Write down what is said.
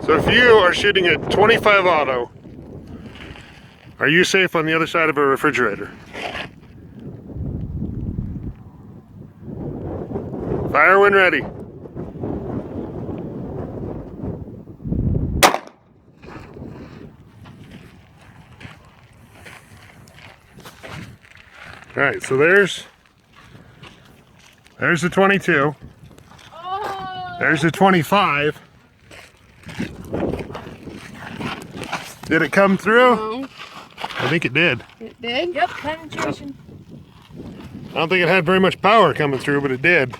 So if you are shooting a 25 auto, are you safe on the other side of a refrigerator? Fire when ready. All right, so there's the 22. Oh. There's the 25. Did it come through? No. I think it did. It did? Yep, penetration. I don't think it had very much power coming through, but it did.